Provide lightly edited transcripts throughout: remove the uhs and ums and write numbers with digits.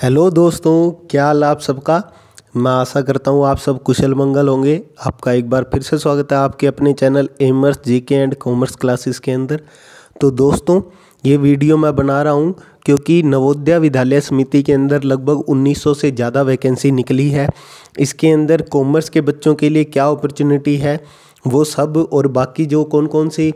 Hello दोस्तों, क्या हाल आप सबका। मैं आशा करता हूँ आप सब कुशल मंगल होंगे। आपका एक बार फिर से स्वागत है आपके अपने चैनल एमर्स जीके एंड कॉमर्स क्लासेस के अंदर। तो दोस्तों, ये वीडियो मैं बना रहा हूँ क्योंकि नवोदय विद्यालय समिति के अंदर लगभग 1900 से ज़्यादा वैकेंसी निकली है। इसके अंदर कॉमर्स के बच्चों के लिए क्या अपॉर्चुनिटी है वो सब, और बाकी जो कौन कौन सी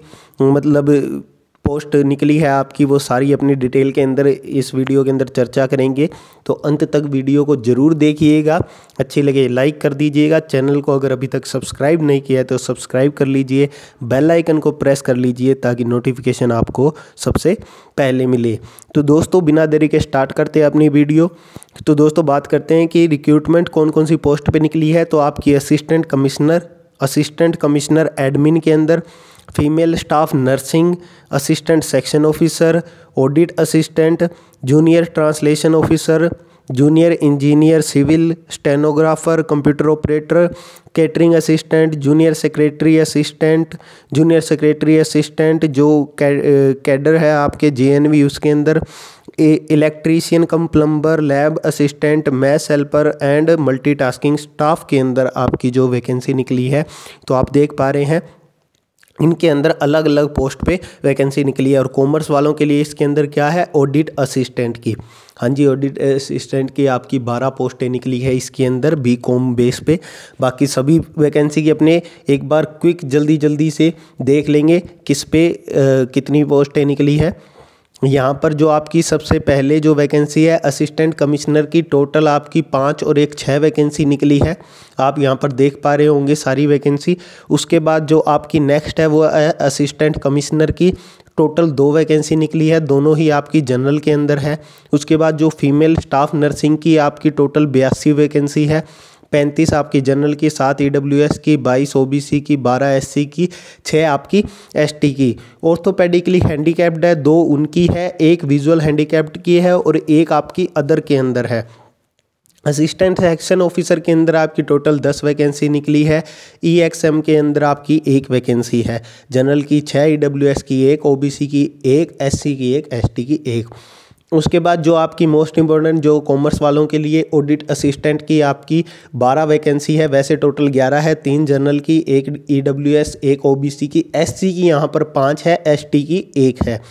पोस्ट निकली है आपकी, वो सारी अपनी डिटेल के अंदर इस वीडियो के अंदर चर्चा करेंगे। तो अंत तक वीडियो को ज़रूर देखिएगा। अच्छी लगे लाइक कर दीजिएगा। चैनल को अगर अभी तक सब्सक्राइब नहीं किया है तो सब्सक्राइब कर लीजिए। बेल आइकन को प्रेस कर लीजिए ताकि नोटिफिकेशन आपको सबसे पहले मिले। तो दोस्तों, बिना देरी के स्टार्ट करते हैं अपनी वीडियो। तो दोस्तों, बात करते हैं कि रिक्रूटमेंट कौन कौन सी पोस्ट पर निकली है। तो आपकी असिस्टेंट कमिश्नर एडमिन के अंदर, female staff nursing assistant section officer, audit assistant, junior translation officer, junior engineer civil, stenographer, computer operator, catering assistant, junior secretary assistant जो कैडर है आपके जेएनवी उसके अंदर, electrician cum plumber, lab assistant, maths helper and multitasking staff के अंदर आपकी जो vacancy निकली है। तो आप देख पा रहे हैं इनके अंदर अलग अलग पोस्ट पे वैकेंसी निकली है। और कॉमर्स वालों के लिए इसके अंदर क्या है, ऑडिट असिस्टेंट की। हाँ जी, ऑडिट असिस्टेंट की आपकी 12 पोस्टें निकली है इसके अंदर बीकॉम बेस पे। बाकी सभी वैकेंसी की अपने एक बार क्विक जल्दी से देख लेंगे किस पे कितनी पोस्टें निकली है। यहाँ पर जो आपकी सबसे पहले जो वैकेंसी है असिस्टेंट कमिश्नर की, टोटल आपकी 5 और एक 6 वैकेंसी निकली है। आप यहाँ पर देख पा रहे होंगे सारी वैकेंसी। उसके बाद जो आपकी नेक्स्ट है वो है असिस्टेंट कमिश्नर की, टोटल 2 वैकेंसी निकली है, दोनों ही आपकी जनरल के अंदर है। उसके बाद जो फीमेल स्टाफ नर्सिंग की आपकी टोटल 82 वैकेंसी है, 35 आपकी जनरल की, 7 ईडब्ल्यूएस की, 22 ओबीसी की, 12 एससी की, 6 आपकी एसटी की। ऑर्थोपेडिकली हैंडीकैप्ड है, 2 उनकी है, 1 विजुअल हैंडीकैप्ड की है और 1 आपकी अदर के अंदर है। असिस्टेंट सेक्शन ऑफिसर के अंदर आपकी टोटल 10 वैकेंसी निकली है। ईएक्सएम के अंदर आपकी 1 वैकेंसी है, जनरल की 6, ईडब्ल्यूएस की 1, ओबीसी की 1, एससी की 1, एसटी की 1। उसके बाद जो आपकी मोस्ट इंपॉर्टेंट जो कॉमर्स वालों के लिए ऑडिट असिस्टेंट की आपकी 12 वैकेंसी है, वैसे टोटल 11 है, 3 जनरल की, 1 ईडब्ल्यूएस, 1 ओबीसी की, एससी की यहाँ पर 5 है, एसटी की 1 है।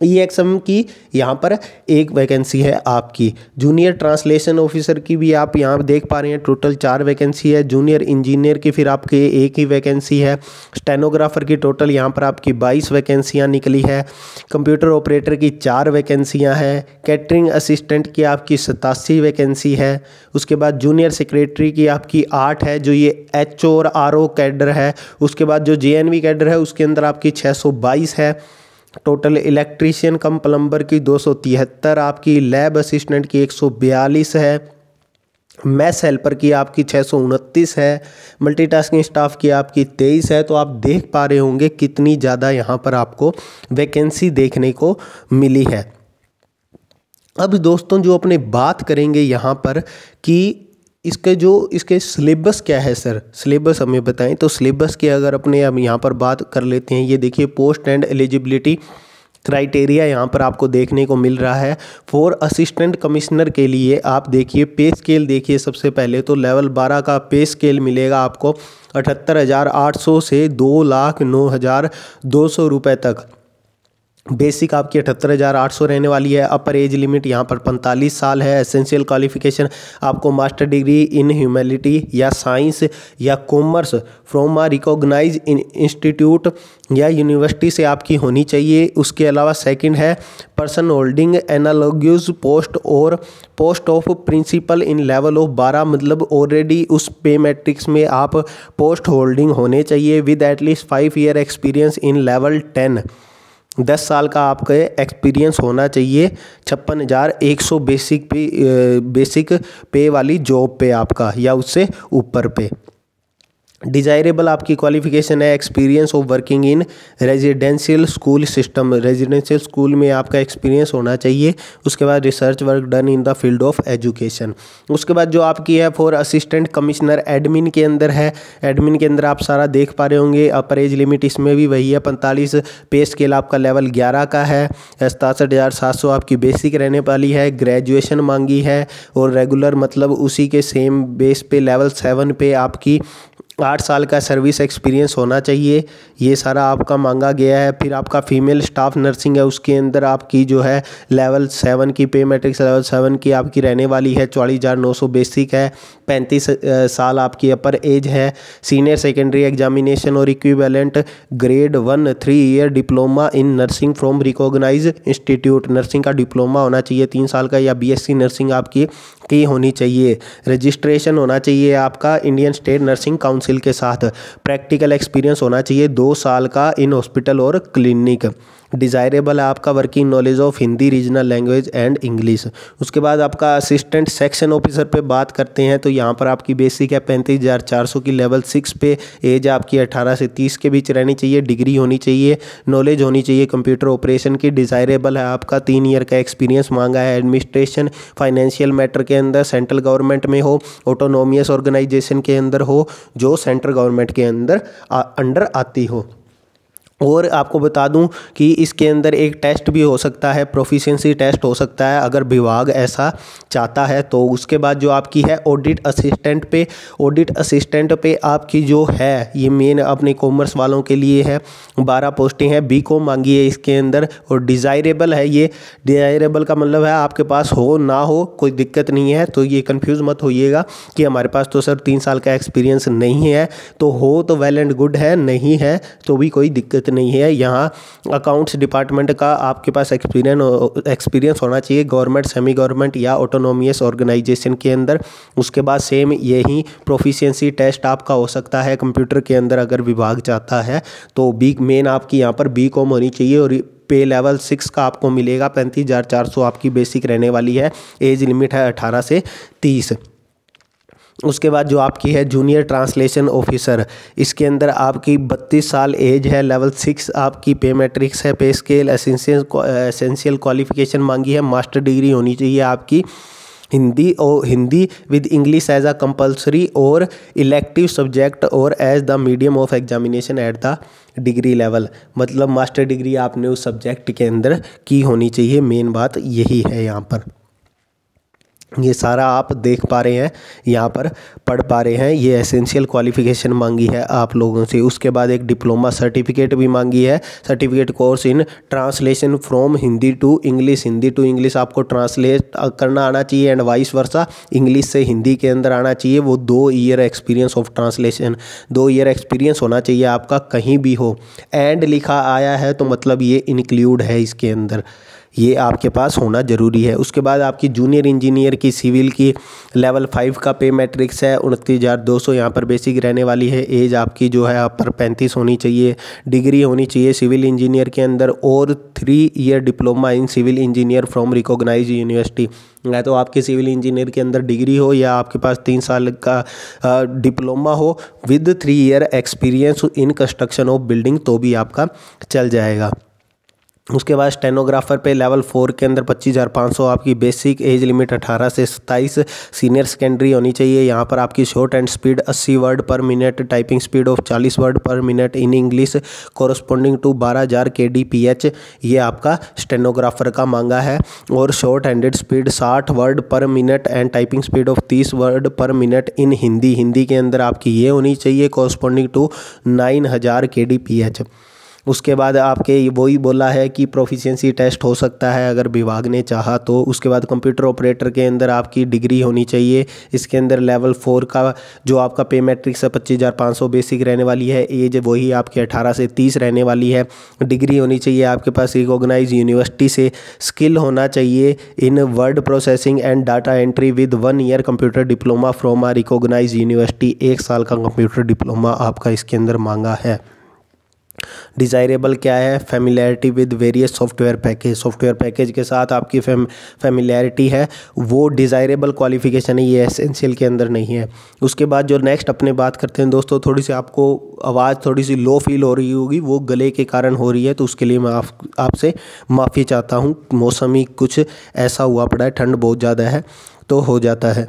ईएक्सएम की यहाँ पर 1 वैकेंसी है आपकी। जूनियर ट्रांसलेशन ऑफिसर की भी आप यहाँ देख पा रहे हैं, टोटल 4 वैकेंसी है। जूनियर इंजीनियर की फिर आपके 1 ही वैकेंसी है। स्टेनोग्राफर की टोटल यहाँ पर आपकी 22 वैकेंसियाँ निकली है। कंप्यूटर ऑपरेटर की 4 वैकेंसियाँ हैं। कैटरिंग असिस्टेंट की आपकी 87 वैकेंसी है। उसके बाद जूनियर सेक्रेटरी की आपकी 8 है, जो ये एचओ और आरओ कैडर है। उसके बाद जो जेएनवी कैडर है उसके अंदर आपकी 622 है। टोटल इलेक्ट्रीशियन कम प्लम्बर की 273, आपकी लैब असिस्टेंट की 142 है, मैथ्स हेल्पर की आपकी 629 है, मल्टीटास्किंग स्टाफ की आपकी 23 है। तो आप देख पा रहे होंगे कितनी ज़्यादा यहाँ पर आपको वैकेंसी देखने को मिली है। अब दोस्तों, जो अपने बात करेंगे यहाँ पर कि इसके सिलेबस क्या है सर, सिलेबस हमें बताएं। तो सिलेबस के अगर अपने हम यहाँ पर बात कर लेते हैं, ये देखिए पोस्ट एंड एलिजिबिलिटी क्राइटेरिया यहाँ पर आपको देखने को मिल रहा है। फॉर असिस्टेंट कमिश्नर के लिए आप देखिए पे स्केल देखिए। सबसे पहले तो लेवल 12 का पे स्केल मिलेगा आपको 78,800 से 2,09,200 रुपये तक। बेसिक आपकी 78,800 रहने वाली है। अपर एज लिमिट यहाँ पर 45 साल है। एसेंशियल क्वालिफिकेशन आपको मास्टर डिग्री इन ह्यूमैनिटी या साइंस या commerce from a recognise institute या यूनिवर्सिटी से आपकी होनी चाहिए। उसके अलावा सेकंड है पर्सन होल्डिंग एनालॉगस पोस्ट और post of principal in level of 12, मतलब ऑलरेडी उस पे मैट्रिक्स में आप पोस्ट होल्डिंग होने चाहिए with at least 5 year experience in level 10। 10 साल का आपका एक्सपीरियंस होना चाहिए। 56,100 बेसिक पे वाली जॉब पे आपका या उससे ऊपर पे। डिज़ायरेबल आपकी क्वालिफिकेशन है experience of working in residential school system, residential school में आपका एक्सपीरियंस होना चाहिए। उसके बाद research work done in the field of education. उसके बाद जो आपकी है फॉर असिस्टेंट कमिश्नर एडमिन के अंदर है, एडमिन के अंदर आप सारा देख पा रहे होंगे। अपर एज लिमिट इसमें भी वही है 45, पे स्केल आपका लेवल 11 का है, 67,700 आपकी बेसिक रहने वाली है, ग्रेजुएशन मांगी है और रेगुलर मतलब उसी के सेम बेस पे लेवल 7 पे आपकी 8 साल का सर्विस एक्सपीरियंस होना चाहिए। ये सारा आपका मांगा गया है। फिर आपका फीमेल स्टाफ नर्सिंग है, उसके अंदर आपकी जो है लेवल 7 की पे मैट्रिक्स लेवल 7 की आपकी रहने वाली है, 44,900 बेसिक है, 35 साल आपकी अपर एज है। सीनियर सेकेंडरी एग्जामिनेशन और equivalent grade 1 3 year diploma in nursing from recognise institute, nursing का डिप्लोमा होना चाहिए 3 साल का, या बीएससी नर्सिंग आपकी की होनी चाहिए। रजिस्ट्रेशन होना चाहिए आपका इंडियन स्टेट नर्सिंग काउंसिल के साथ। प्रैक्टिकल एक्सपीरियंस होना चाहिए 2 साल का इन हॉस्पिटल और क्लिनिक। डिज़ायरेबल है आपका working knowledge of Hindi regional language and English. उसके बाद आपका असिस्टेंट सेक्शन ऑफिसर पे बात करते हैं तो यहाँ पर आपकी बेसिक है 35,400 की, लेवल 6 पे, एज आपकी 18 से 30 के बीच रहनी चाहिए, डिग्री होनी चाहिए, नॉलेज होनी चाहिए कंप्यूटर ऑपरेशन की। डिज़ायरेबल है आपका 3 ईयर का एक्सपीरियंस मांगा है। एडमिनिस्ट्रेशन फाइनेंशियल मैटर के अंदर सेंट्रल गवर्नमेंट में हो, ऑटोनोमियस ऑर्गेनाइजेशन के अंदर हो जो सेंट्रल गवर्नमेंट के अंडर आती हो। और आपको बता दूं कि इसके अंदर एक टेस्ट भी हो सकता है, प्रोफिशिएंसी टेस्ट हो सकता है अगर विभाग ऐसा चाहता है तो। उसके बाद जो आपकी है ऑडिट असिस्टेंट पे, ऑडिट असिस्टेंट पे आपकी जो है ये मेन अपने कॉमर्स वालों के लिए है, 12 पोस्टें हैं, बीकॉम मांगी है इसके अंदर। और डिज़ायरेबल है ये, डिज़ायरेबल का मतलब है आपके पास हो ना हो कोई दिक्कत नहीं है, तो ये कंफ्यूज मत होइएगा कि हमारे पास तो सर 3 साल का एक्सपीरियंस नहीं है, तो हो तो वेल एंड गुड है, नहीं है तो भी कोई दिक्कत नहीं है। यहाँ अकाउंट्स डिपार्टमेंट का आपके पास एक्सपीरियंस होना चाहिए गवर्नमेंट, सेमी गवर्नमेंट या ऑटोनोमियस ऑर्गेनाइजेशन के अंदर। उसके बाद सेम यही प्रोफिशिएंसी टेस्ट आपका हो सकता है कंप्यूटर के अंदर अगर विभाग चाहता है तो। बी मेन आपकी यहाँ पर बीकॉम होनी चाहिए और पे लेवल 6 का आपको मिलेगा, 35,400 आपकी बेसिक रहने वाली है, एज लिमिट है 18 से 30। उसके बाद जो आपकी है जूनियर ट्रांसलेशन ऑफिसर, इसके अंदर आपकी 32 साल एज है, लेवल 6 आपकी पे मैट्रिक्स है, पे स्केल एसेंशियल क्वालिफिकेशन मांगी है, मास्टर डिग्री होनी चाहिए आपकी Hindi with English as a compulsory और इलेक्टिव सब्जेक्ट और as the medium of examination at the degree level. मतलब मास्टर डिग्री आपने उस सब्जेक्ट के अंदर की होनी चाहिए, मेन बात यही है यहाँ पर। ये सारा आप देख पा रहे हैं, यहाँ पर पढ़ पा रहे हैं, ये एसेंशियल क्वालिफिकेशन मांगी है आप लोगों से। उसके बाद एक डिप्लोमा सर्टिफिकेट भी मांगी है, certificate course in translation from Hindi to English, Hindi to English आपको ट्रांसलेट करना आना चाहिए एंड वाइस वर्सा, इंग्लिश से हिंदी के अंदर आना चाहिए। वो 2 year experience of translation, 2 year experience होना चाहिए आपका कहीं भी हो। एंड लिखा आया है तो मतलब ये इंक्लूड है इसके अंदर, ये आपके पास होना ज़रूरी है। उसके बाद आपकी जूनियर इंजीनियर की सिविल की लेवल 5 का पे मैट्रिक्स है 29,200 यहाँ पर बेसिक रहने वाली है। एज आपकी जो है अपर 35 होनी चाहिए, डिग्री होनी चाहिए सिविल इंजीनियर के अंदर और 3 year diploma in civil engineer from recognise university. या तो आपके सिविल इंजीनियर के अंदर डिग्री हो या आपके पास 3 साल का डिप्लोमा हो with 3 year experience in construction of building तो भी आपका चल जाएगा। उसके बाद स्टेनोग्राफर पे लेवल 4 के अंदर 25,500 आपकी बेसिक, एज लिमिट 18 से 27, सीनियर सेकेंडरी होनी चाहिए। यहाँ पर आपकी short and speed 80 word per minute, typing speed of 40 word per minute in English corresponding to 12,000 kDPH, ये आपका स्टेनोग्राफर का मांगा है। और short handed speed 60 word per minute and typing speed of 30 word per minute in Hindi, Hindi के अंदर आपकी ये होनी चाहिए कोरस्पोंडिंग टू 9,000 kDPH। उसके बाद आपके वही बोला है कि प्रोफिशिएंसी टेस्ट हो सकता है अगर विभाग ने चाहा तो। उसके बाद कंप्यूटर ऑपरेटर के अंदर आपकी डिग्री होनी चाहिए, इसके अंदर लेवल 4 का जो आपका पे मैट्रिक्स है 25,500 बेसिक रहने वाली है, एज वही आपके 18 से 30 रहने वाली है। डिग्री होनी चाहिए आपके पास रिकॉग्नाइज यूनिवर्सिटी से, स्किल होना चाहिए in word processing and data entry with 1 year computer diploma from a recognise university, 1 साल का कंप्यूटर डिप्लोमा आपका इसके अंदर मांगा है। डिज़ायरेबल क्या है, familiarity with various software package के साथ आपकी फेमिलियरिटी है, वो डिज़ायरेबल क्वालिफिकेशन है, ये एसेंशियल के अंदर नहीं है। उसके बाद जो नेक्स्ट अपने बात करते हैं दोस्तों, थोड़ी सी आपको आवाज़ थोड़ी सी लो फील हो रही होगी, वो गले के कारण हो रही है, तो उसके लिए मैं आपसे माफ़ी चाहता हूँ। मौसम ही कुछ ऐसा हुआ पड़ा है, ठंड बहुत ज़्यादा है तो हो जाता है।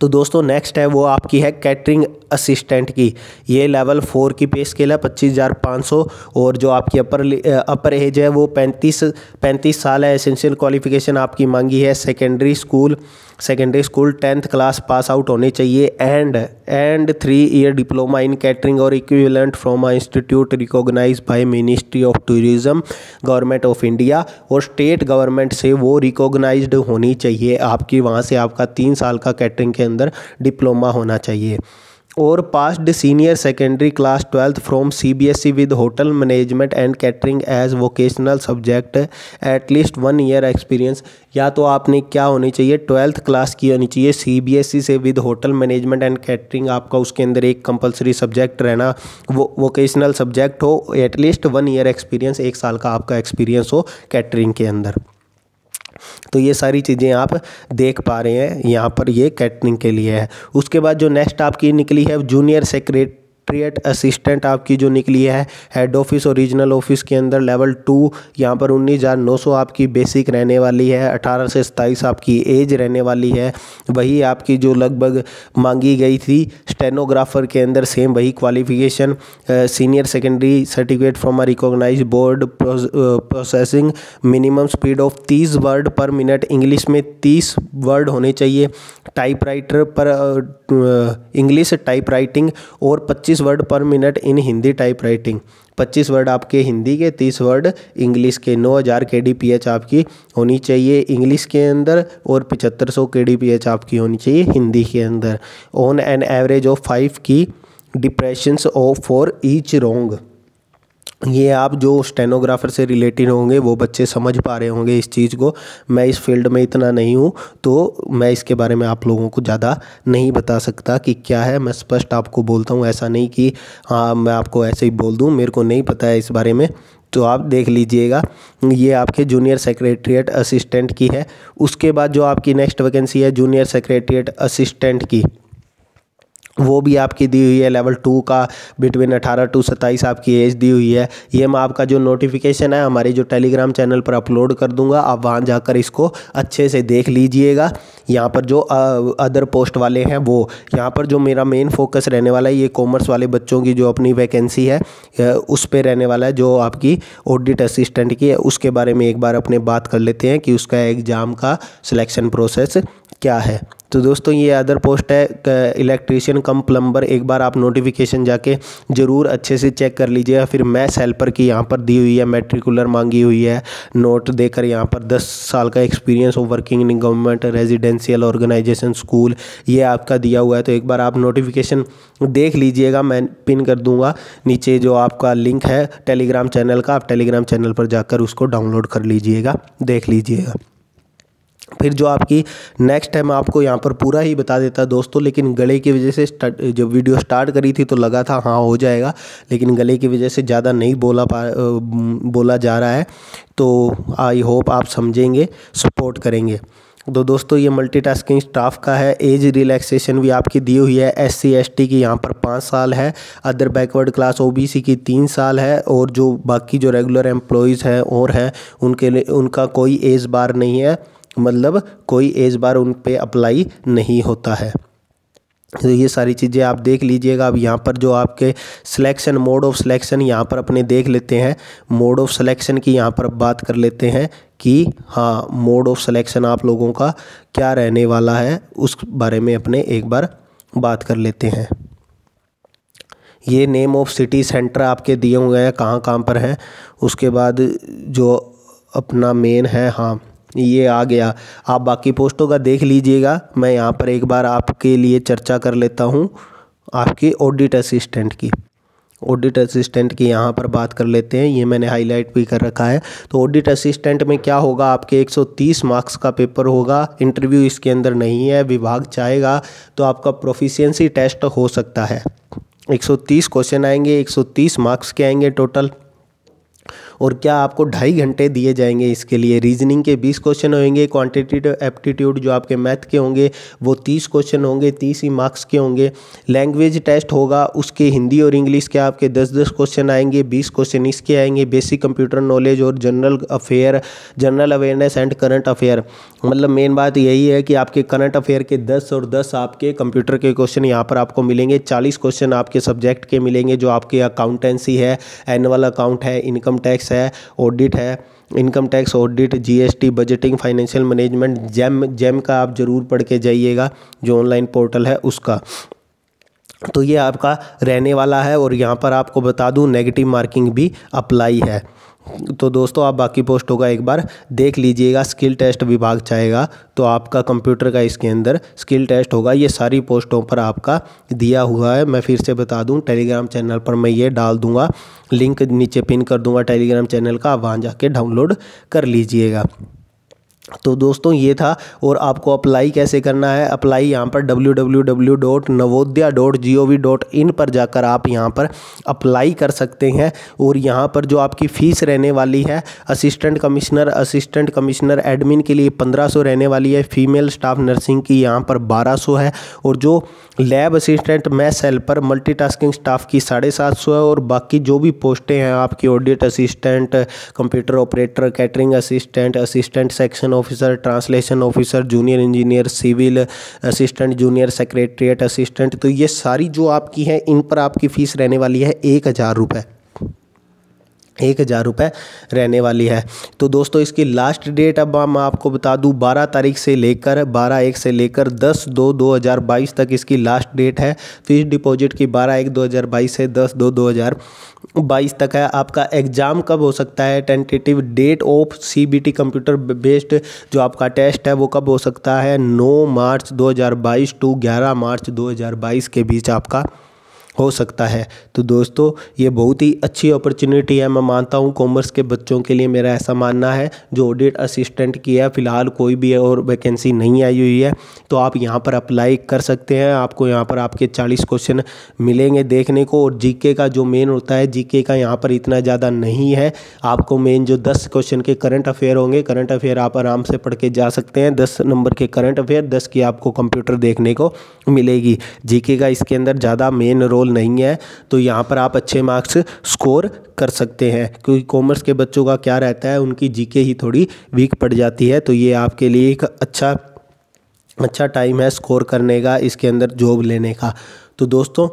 तो दोस्तों नेक्स्ट है वो आपकी है कैटरिंग असिस्टेंट की। ये लेवल 4 की पे स्केल है 25,500, और जो आपकी अपर एज है वो 35 साल है। एसेंशियल क्वालिफिकेशन आपकी मांगी है secondary school 10th class pass out होने चाहिए, and 3 year diploma in catering और equivalent from a institute recognise by ministry of tourism government of India, और स्टेट गवर्नमेंट से वो रिकॉग्नाइज्ड होनी चाहिए आपकी। वहाँ से आपका 3 साल का कैटरिंग के अंदर डिप्लोमा होना चाहिए। और passed senior secondary class 12th from CBSE with hotel management and catering as vocational subject, at least 1 year experience. या तो आपने क्या होनी चाहिए, 12th क्लास की होनी चाहिए CBSE से with hotel management and catering, आपका उसके अंदर एक कंपलसरी सब्जेक्ट रहना, वो वोकेशनल सब्जेक्ट हो, एटलीस्ट 1 ईयर एक्सपीरियंस, 1 साल का आपका एक्सपीरियंस हो कैटरिंग के अंदर। तो ये सारी चीज़ें आप देख पा रहे हैं यहाँ पर, ये कैटरिंग के लिए है। उसके बाद जो नेक्स्ट आपकी निकली है जूनियर सेक्रेटरीट असिस्टेंट आपकी जो निकली है हेड ऑफिस और रीजनल ऑफिस के अंदर लेवल 2, यहाँ पर 19,900 आपकी बेसिक रहने वाली है, 18 से 27 आपकी एज रहने वाली है। वही आपकी जो लगभग मांगी गई थी स्टेनोग्राफर के अंदर, सेम वही qualification, senior secondary certificate from a recognise board, processing minimum speed of 30 word per minute, English में 30 वर्ड होने चाहिए, टाइपराइटर पर इंग्लिश टाइप राइटिंग, और 25 word per minute in Hindi type writing. 25 word आपके हिंदी के, 30 वर्ड इंग्लिश के। 9,000 kDPH आपकी होनी चाहिए इंग्लिश के अंदर, और 7500 kDPH आपकी होनी चाहिए हिंदी के अंदर। ऑन एन एवरेज ऑफ 5 की depressions of for each wrong. ये आप जो स्टेनोग्राफर से रिलेटेड होंगे वो बच्चे समझ पा रहे होंगे इस चीज़ को। मैं इस फील्ड में इतना नहीं हूँ, तो मैं इसके बारे में आप लोगों को ज़्यादा नहीं बता सकता कि क्या है। मैं स्पष्ट आपको बोलता हूँ, ऐसा नहीं कि हाँ मैं आपको ऐसे ही बोल दूँ, मेरे को नहीं पता है इस बारे में, तो आप देख लीजिएगा। ये आपके जूनियर सेक्रेटरीट असिस्टेंट की है। उसके बाद जो आपकी नेक्स्ट वैकेंसी है जूनियर सेक्रेटरीट असिस्टेंट की, वो भी आपकी दी हुई है लेवल 2 का, बिटवीन 18 to 27 आपकी एज दी हुई है। ये मैं आपका जो नोटिफिकेशन है हमारे जो टेलीग्राम चैनल पर अपलोड कर दूंगा, आप वहाँ जाकर इसको अच्छे से देख लीजिएगा। यहाँ पर जो अदर पोस्ट वाले हैं वो, यहाँ पर जो मेरा मेन फोकस रहने वाला है ये कॉमर्स वाले बच्चों की जो अपनी वैकेंसी है उस पर रहने वाला है, जो आपकी ऑडिट असिस्टेंट की है। उसके बारे में एक बार अपने बात कर लेते हैं कि उसका एग्ज़ाम का सिलेक्शन प्रोसेस क्या है। तो दोस्तों ये अदर पोस्ट है इलेक्ट्रीशियन कम प्लम्बर। एक बार आप नोटिफिकेशन जाके ज़रूर अच्छे से चेक कर लीजिएगा। फिर मैथ्स हेल्पर की यहाँ पर दी हुई है, मैट्रिकुलर मांगी हुई है, नोट देकर यहाँ पर 10 साल का experience of working in government residential organisation school, ये आपका दिया हुआ है। तो एक बार आप नोटिफिकेशन देख लीजिएगा, मैं पिन कर दूँगा नीचे जो आपका लिंक है टेलीग्राम चैनल का, आप टेलीग्राम चैनल पर जाकर उसको डाउनलोड कर लीजिएगा, देख लीजिएगा। फिर जो आपकी नेक्स्ट है मैं आपको यहाँ पर पूरा ही बता देता दोस्तों, लेकिन गले की वजह से जब वीडियो स्टार्ट करी थी तो लगा था हाँ हो जाएगा, लेकिन गले की वजह से ज़्यादा नहीं बोला जा रहा है। तो आई होप आप समझेंगे, सपोर्ट करेंगे। तो दोस्तों ये मल्टीटास्किंग स्टाफ का है। एज रिलैक्सेशन भी आपकी दी हुई है। SC ST की यहाँ पर 5 साल है, अदर बैकवर्ड क्लास OBC की 3 साल है, और जो बाकी जो रेगुलर एम्प्लॉयज़ हैं और हैं उनके लिए उनका कोई एज बार नहीं है, मतलब कोई एज बार उन पे अप्लाई नहीं होता है। तो ये सारी चीज़ें आप देख लीजिएगा। अब यहाँ पर जो आपके सिलेक्शन, मोड ऑफ सिलेक्शन यहाँ पर अपने देख लेते हैं। मोड ऑफ सिलेक्शन की यहाँ पर बात कर लेते हैं कि हाँ मोड ऑफ सिलेक्शन आप लोगों का क्या रहने वाला है, उस बारे में अपने एक बार बात कर लेते हैं। ये नेम ऑफ सिटी सेंटर आपके दिए हुए हैं कहाँ कहाँ पर हैं। उसके बाद जो अपना मेन है, हाँ ये आ गया। आप बाकी पोस्टों का देख लीजिएगा। मैं यहाँ पर एक बार आपके लिए चर्चा कर लेता हूँ आपकी ऑडिट असिस्टेंट की। ऑडिट असिस्टेंट की यहाँ पर बात कर लेते हैं, ये मैंने हाईलाइट भी कर रखा है। तो ऑडिट असिस्टेंट में क्या होगा, आपके 130 मार्क्स का पेपर होगा। इंटरव्यू इसके अंदर नहीं है, विभाग चाहेगा तो आपका प्रोफिशिएंसी टेस्ट हो सकता है। 130 क्वेश्चन आएंगे, 130 मार्क्स के आएंगे टोटल। और क्या आपको 2.5 घंटे दिए जाएंगे इसके लिए। रीजनिंग के 20 क्वेश्चन होंगे, क्वांटिटेटिव एप्टीट्यूड जो आपके मैथ के होंगे वो 30 क्वेश्चन होंगे, 30 ही मार्क्स के होंगे। लैंग्वेज टेस्ट होगा, उसके हिंदी और इंग्लिश के आपके 10-10 क्वेश्चन आएंगे, 20 क्वेश्चन इसके आएंगे। बेसिक कंप्यूटर नॉलेज और general awareness and current affair, मतलब मेन बात यही है कि आपके करंट अफेयर के 10 और 10 आपके कंप्यूटर के क्वेश्चन यहाँ पर आपको मिलेंगे। 40 क्वेश्चन आपके सब्जेक्ट के मिलेंगे, जो आपके अकाउंटेंसी है, एनुअल अकाउंट है, इनकम टैक्स है, ऑडिट है, income tax audit, GST, budgeting, financial management, GeM का आप ज़रूर पढ़ के जाइएगा, जो ऑनलाइन पोर्टल है उसका। तो ये आपका रहने वाला है। और यहाँ पर आपको बता दूँ नेगेटिव मार्किंग भी अप्लाई है। तो दोस्तों आप बाकी पोस्टों का एक बार देख लीजिएगा। स्किल टेस्ट विभाग चाहेगा तो आपका कंप्यूटर का इसके अंदर स्किल टेस्ट होगा। ये सारी पोस्टों पर आपका दिया हुआ है। मैं फिर से बता दूं, टेलीग्राम चैनल पर मैं ये डाल दूंगा, लिंक नीचे पिन कर दूंगा टेलीग्राम चैनल का, आप वहाँ जाके डाउनलोड कर लीजिएगा। तो दोस्तों ये था। और आपको अप्लाई कैसे करना है, अप्लाई यहाँ पर www.navodaya.gov.in पर जाकर आप यहाँ पर अप्लाई कर सकते हैं। और यहाँ पर जो आपकी फ़ीस रहने वाली है, असिस्टेंट कमिश्नर एडमिन के लिए 1500 रहने वाली है, फीमेल स्टाफ नर्सिंग की यहाँ पर 1200 है, और जो lab assistant maths helper multitasking staff की 750 है। और बाकी जो भी पोस्टें हैं आपकी audit assistant, computer operator, catering assistant, assistant section officer, translation officer, junior engineer, civil assistant, junior secretariat assistant, तो ये सारी जो आपकी हैं इन पर आपकी फ़ीस रहने वाली है 1000 रुपये। 1000 रुपये रहने वाली है। तो दोस्तों इसकी लास्ट डेट अब मैं आपको बता दूं, 12 से लेकर 10/1 तक इसकी लास्ट डेट है। फीस डिपॉजिट की 12/1/2022 से 10/2/2022 तक है। आपका एग्ज़ाम कब हो सकता है, tentative date of CBT computer based जो आपका टेस्ट है वो कब हो सकता है, 9 मार्च 2022 टू 11 मार्च 2022 के बीच आपका हो सकता है। तो दोस्तों ये बहुत ही अच्छी अपॉर्चुनिटी है, मैं मानता हूँ कॉमर्स के बच्चों के लिए, मेरा ऐसा मानना है। जो ऑडिट असिस्टेंट की है फ़िलहाल कोई भी और वैकेंसी नहीं आई हुई है, तो आप यहाँ पर अप्लाई कर सकते हैं। आपको यहाँ पर आपके 40 क्वेश्चन मिलेंगे देखने को। और जीके का जो मेन होता है, जीके का यहाँ पर इतना ज़्यादा नहीं है। आपको मेन जो 10 क्वेश्चन के करंट अफेयर होंगे, करंट अफेयर आप आराम से पढ़ के जा सकते हैं। 10 नंबर के करंट अफेयर, 10 की आपको कंप्यूटर देखने को मिलेगी। जीके का इसके अंदर ज़्यादा मेन रोल नहीं है, तो यहाँ पर आप अच्छे मार्क्स स्कोर कर सकते हैं। क्योंकि कॉमर्स के बच्चों का क्या रहता है, उनकी जीके ही थोड़ी वीक पड़ जाती है। तो ये आपके लिए एक अच्छा टाइम है स्कोर करने का, इसके अंदर जॉब लेने का। तो दोस्तों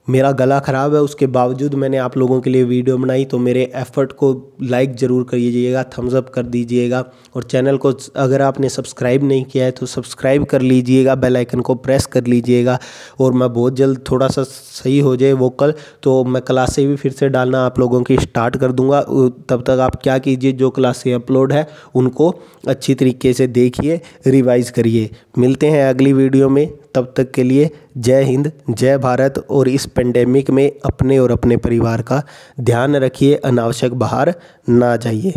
मेरा गला ख़राब है, उसके बावजूद मैंने आप लोगों के लिए वीडियो बनाई, तो मेरे एफ़र्ट को लाइक ज़रूर करिएगा, थम्स अप कर दीजिएगा। और चैनल को अगर आपने सब्सक्राइब नहीं किया है तो सब्सक्राइब कर लीजिएगा, बेल आइकन को प्रेस कर लीजिएगा। और मैं बहुत जल्द थोड़ा सा सही हो जाए वोकल, तो मैं क्लासें भी फिर से डालना आप लोगों की स्टार्ट कर दूँगा। तब तक आप क्या कीजिए, जो क्लासें अपलोड है उनको अच्छी तरीके से देखिए, रिवाइज़ करिए। मिलते हैं अगली वीडियो में, तब तक के लिए जय हिंद, जय भारत। और इस पेंडेमिक में अपने और अपने परिवार का ध्यान रखिए, अनावश्यक बाहर ना जाइए।